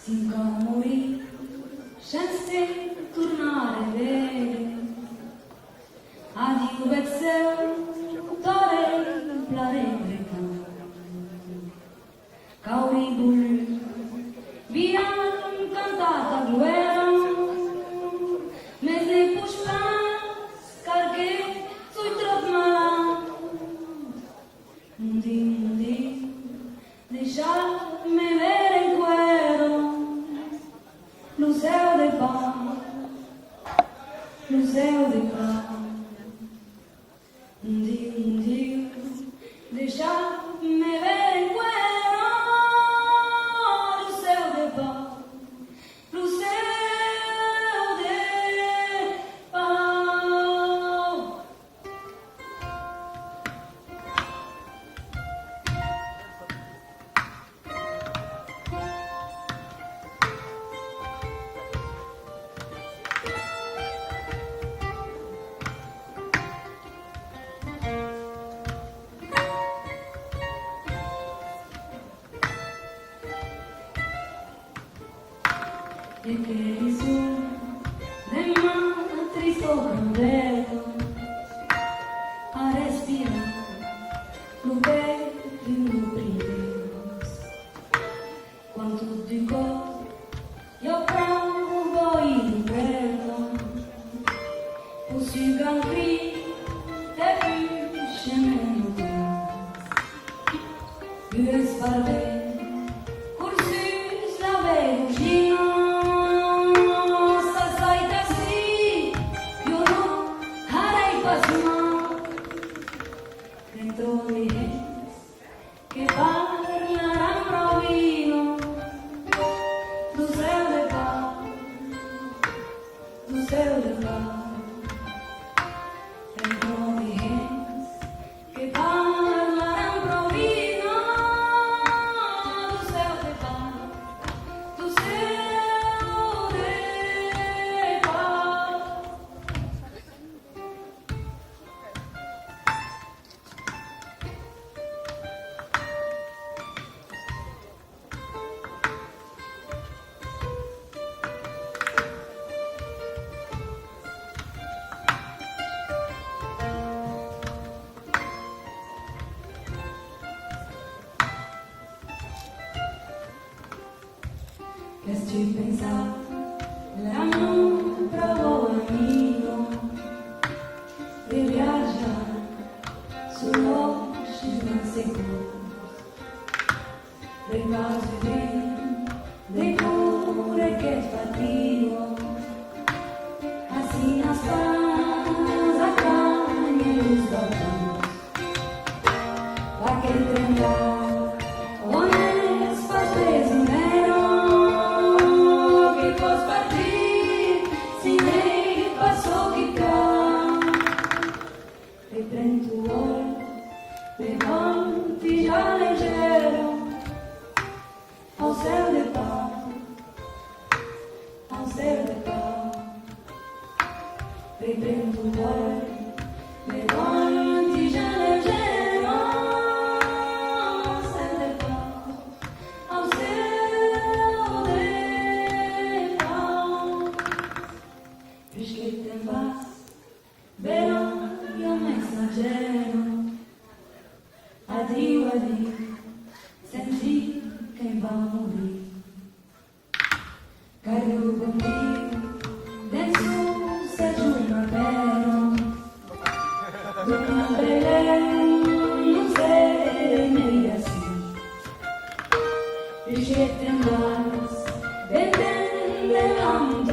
Sincă a murit și-n se turnare vede. Adiu vețeu, tare plare greca. Cauribul, viam cantata guerra, meze pușpați, carche, sui trop malat. Mundi, deja me ver en cuero, luceo de paz, luceo de paz. Mundi, deja me ver en cuero, luceo de paz, luceo de paz. E che risul de matri sopranvedo a respirar lugar e lubrios quanto dico io provo il vero possibile anche te pisce meno io sparve cursus la vegina. Dentro mi gente que parlarán provino, luceo de paz, luceo de paz. Dentro mi gente que parlarán provino, luceo de paz, luceo de paz. Que estoy pensando, la no provo amigo de viajar solo non seguros de paz de cure que fatigo assim nas paz a carne e os botões para que treinar honestos brasileiros. Levante já ligeiro ao céu de paz, ao céu de paz. Reprendo o ar, levante já ligeiro ao céu de paz, ao céu de paz. Diz que tem paz, verão e o mensageiro. Adio, adio, senti quem vai morrer. Cargo contigo, dentro seja uma bela, uma beleza, não sei nem assim. E je t'embrasse, bébé de l'âme.